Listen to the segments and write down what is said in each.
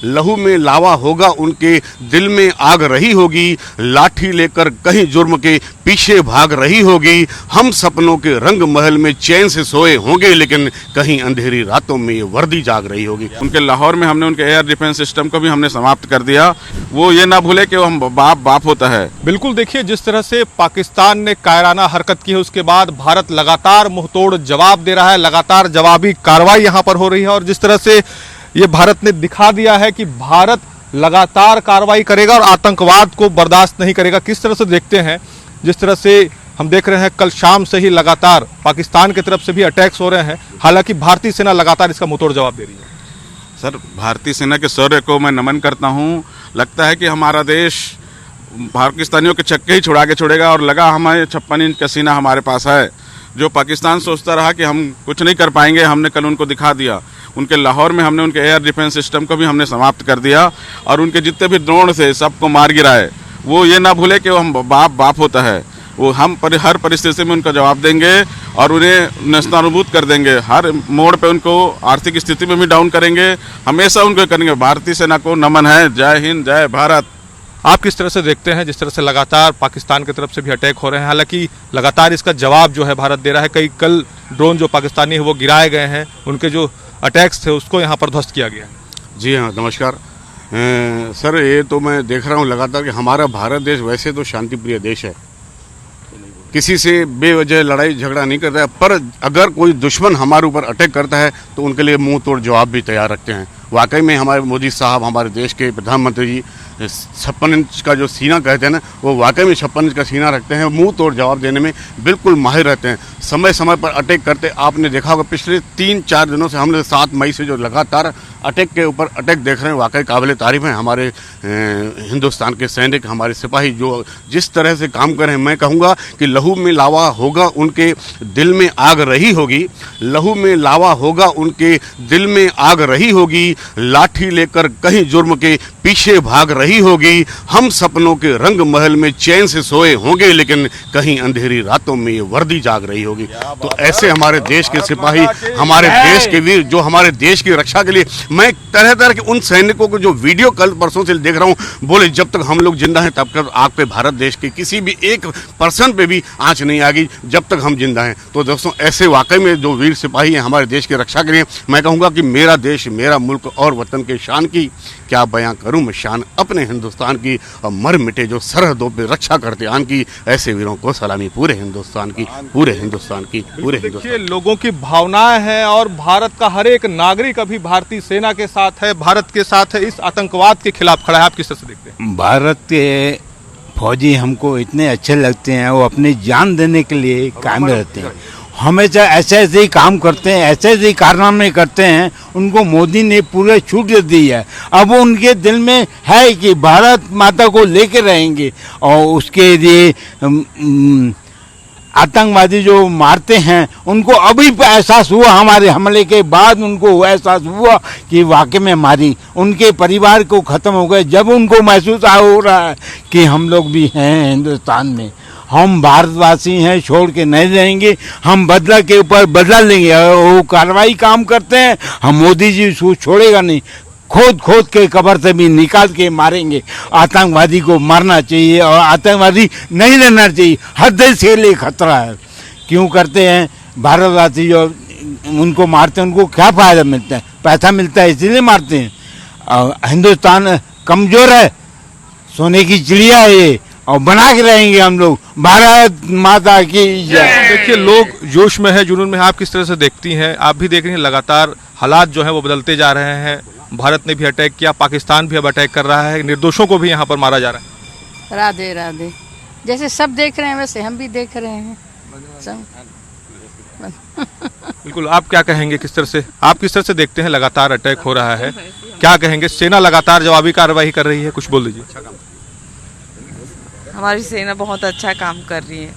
लहू में लावा होगा, उनके दिल में आग रही होगी, लाठी लेकर कहीं जुर्म के पीछे भाग रही होगी। हम सपनों के रंग महल में चैन से सोए होंगे, लेकिन कहीं अंधेरी रातों में ये वर्दी जाग रही होगी। उनके लाहौर में हमने उनके एयर डिफेंस सिस्टम को भी हमने समाप्त कर दिया। वो ये ना भूले कि हम बाप होता है। बिल्कुल, देखिए जिस तरह से पाकिस्तान ने कायराना हरकत की है, उसके बाद भारत लगातार मुंहतोड़ जवाब दे रहा है, लगातार जवाबी कार्रवाई यहाँ पर हो रही है। और जिस तरह से ये भारत ने दिखा दिया है कि भारत लगातार कार्रवाई करेगा और आतंकवाद को बर्दाश्त नहीं करेगा। किस तरह से देखते हैं, जिस तरह से हम देख रहे हैं कल शाम से ही लगातार पाकिस्तान की तरफ से भी अटैक्स हो रहे हैं, हालांकि भारतीय सेना लगातार इसका मुंहतोड़ जवाब दे रही है। सर, भारतीय सेना के शौर्य को मैं नमन करता हूँ। लगता है कि हमारा देश पाकिस्तानियों के चक्के ही छुड़ा के छोड़ेगा, और लगा हमें 56 इंच का सीना हमारे पास है। जो पाकिस्तान सोचता रहा कि हम कुछ नहीं कर पाएंगे, हमने कल उनको दिखा दिया। उनके लाहौर में हमने उनके एयर डिफेंस सिस्टम को भी हमने समाप्त कर दिया, और उनके जितने भी ड्रोन थे सबको मार गिराए। वो ये ना भूले कि हम बाप होता है। वो हम हर परिस्थिति में उनका जवाब देंगे और उन्हें नेस्तनाबूद कर देंगे। हर मोड़ पे उनको आर्थिक स्थिति में भी डाउन करेंगे, हमेशा उनको करेंगे। भारतीय सेना को नमन है। जय हिंद, जय भारत। आप किस तरह से देखते हैं, जिस तरह से लगातार पाकिस्तान की तरफ से भी अटैक हो रहे हैं, हालांकि लगातार इसका जवाब जो है भारत दे रहा है। कई कल ड्रोन जो पाकिस्तानी है वो गिराए गए हैं, उनके जो अटैक्स थे उसको यहाँ पर ध्वस्त किया गया है। जी हाँ, नमस्कार सर। ये तो मैं देख रहा हूँ लगातार कि हमारा भारत देश वैसे तो शांतिप्रिय देश है, किसी से बेवजह लड़ाई झगड़ा नहीं करता है, पर अगर कोई दुश्मन हमारे ऊपर अटैक करता है तो उनके लिए मुंह तोड़ जवाब भी तैयार रखते हैं। वाकई में हमारे मोदी साहब, हमारे देश के प्रधानमंत्री जी 56 इंच का जो सीना कहते हैं ना, वो वाकई में 56 इंच का सीना रखते हैं। मुंह तोड़ जवाब देने में बिल्कुल माहिर रहते हैं। समय समय पर अटैक करते, आपने देखा होगा पिछले 3-4 दिनों से हमने 7 मई से जो लगातार अटैक के ऊपर अटैक देख रहे हैं, वाकई काबिल तारीफ हैं हमारे हिंदुस्तान के सैनिक, हमारे सिपाही जो जिस तरह से काम कर रहे हैं। मैं कहूँगा कि लहू में लावा होगा, उनके दिल में आग रही होगी। लहू में लावा होगा, उनके दिल में आग रही होगी, लाठी लेकर कहीं जुर्म के पीछे भाग रही होगी। हम सपनों के रंग महल में चैन से सोए होंगे, लेकिन कहीं अंधेरी रातों में ये वर्दी जाग रही होगी। तो ऐसे हमारे देश के सिपाही, हमारे देश के वीर, जो हमारे देश की रक्षा के लिए, मैं तरह तरह के उन सैनिकों को जो वीडियो कल परसों से देख रहा हूँ, बोले जब तक हम लोग जिंदा हैं तब तक आग पे भारत देश के किसी भी एक पर्सन पे भी आंच नहीं आ गई, जब तक हम जिंदा हैं। तो दोस्तों, ऐसे वाकई में जो वीर सिपाही हैं हमारे देश की रक्षा के लिए, मैं कहूँगा कि मेरा देश, मेरा मुल्क और वतन के शान की क्या बयां करूं मैं शान अपने हिंदुस्तान की, और मर मिटे जो सरहदों पे रक्षा करते आन की, ऐसे वीरों को सलामी पूरे हिंदुस्तान की, पूरे हिंदुस्तान की, पूरे हिंदुस्तान। लोगों की भावनाएं हैं और भारत का हर एक नागरिक अभी भारतीय सेना के साथ है, भारत के साथ है, इस आतंकवाद के खिलाफ खड़ा है। आप किस तरह से देखते हैं? भारत के फौजी हमको इतने अच्छे लगते हैं, वो अपनी जान देने के लिए कायम रहते हैं, हमेशा ऐसे ही काम करते हैं, ऐसे ही कारनामे करते हैं। उनको मोदी ने पूरे छूट दी है। अब उनके दिल में है कि भारत माता को लेकर रहेंगे, और उसके लिए आतंकवादी जो मारते हैं उनको अभी एहसास हुआ, हमारे हमले के बाद उनको एहसास हुआ कि वाकई में हमारी उनके परिवार को ख़त्म हो गए। जब उनको महसूस हो रहा है कि हम लोग भी हैं हिंदुस्तान में, हम भारतवासी हैं, छोड़ के नहीं रहेंगे, हम बदला के ऊपर बदला लेंगे। वो कार्रवाई काम करते हैं, हम मोदी जी उसको छोड़ेगा नहीं, खोद के कब्र से भी निकाल के मारेंगे। आतंकवादी को मारना चाहिए और आतंकवादी नहीं रहना चाहिए। हर देश के लिए खतरा है। क्यों करते हैं भारतवासी जो उनको मारते हैं, उनको क्या फ़ायदा मिलता है? पैसा मिलता है इसीलिए मारते हैं। हिंदुस्तान कमज़ोर है, सोने की चिड़िया है ये, और बना के रहेंगे हम लोग। भारत माता की जय। देखिए, लोग जोश में है, जुनून में है। आप किस तरह से देखती हैं? आप भी देख रही हैं लगातार हालात जो हैं वो बदलते जा रहे हैं। भारत ने भी अटैक किया, पाकिस्तान भी अब अटैक कर रहा है, निर्दोषों को भी यहाँ पर मारा जा रहा है। राधे राधे। जैसे सब देख रहे हैं वैसे हम भी देख रहे हैं सब। बिल्कुल, आप क्या कहेंगे? किस तरह से देखते हैं लगातार अटैक हो रहा है, क्या कहेंगे? सेना लगातार जवाबी कार्रवाई कर रही है, कुछ बोल दीजिए। हमारी सेना बहुत अच्छा काम कर रही है।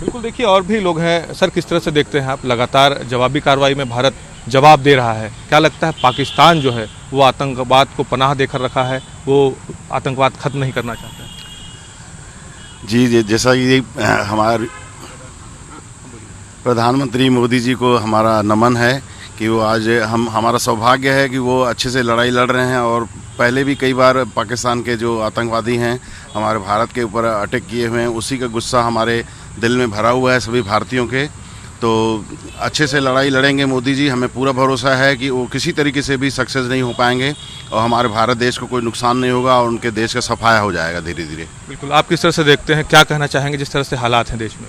बिल्कुल, देखिए और भी लोग हैं। सर, किस तरह से देखते हैं आप? लगातार जवाबी कार्रवाई में भारत जवाब दे रहा है, क्या लगता है पाकिस्तान जो है वो आतंकवाद को पनाह देकर रखा है, वो आतंकवाद खत्म नहीं करना चाहता है? जी, जैसा कि हमारे प्रधानमंत्री मोदी जी को हमारा नमन है कि वो आज हमारा सौभाग्य है कि वो अच्छे से लड़ाई लड़ रहे हैं। और पहले भी कई बार पाकिस्तान के जो आतंकवादी हैं हमारे भारत के ऊपर अटैक किए हुए हैं, उसी का गुस्सा हमारे दिल में भरा हुआ है सभी भारतीयों के। तो अच्छे से लड़ाई लड़ेंगे मोदी जी, हमें पूरा भरोसा है कि वो किसी तरीके से भी सक्सेस नहीं हो पाएंगे और हमारे भारत देश को कोई नुकसान नहीं होगा और उनके देश का सफाया हो जाएगा धीरे धीरे। बिल्कुल, आप किस तरह से देखते हैं, क्या कहना चाहेंगे जिस तरह से हालात हैं देश में?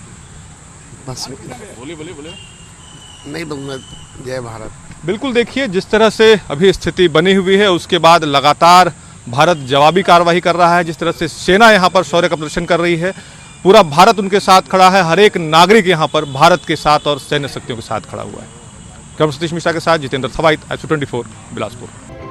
बस बोलिए नहीं दूंगा। जय भारत। बिल्कुल, देखिए जिस तरह से अभी स्थिति बनी हुई है उसके बाद लगातार भारत जवाबी कार्रवाई कर रहा है। जिस तरह से सेना यहाँ पर शौर्य का प्रदर्शन कर रही है, पूरा भारत उनके साथ खड़ा है, हर एक नागरिक यहाँ पर भारत के साथ और सैन्य शक्तियों के साथ खड़ा हुआ है। कैमरा सतीश मिश्रा के साथ जितेंद्र थवाइत, ICTV 24 बिलासपुर।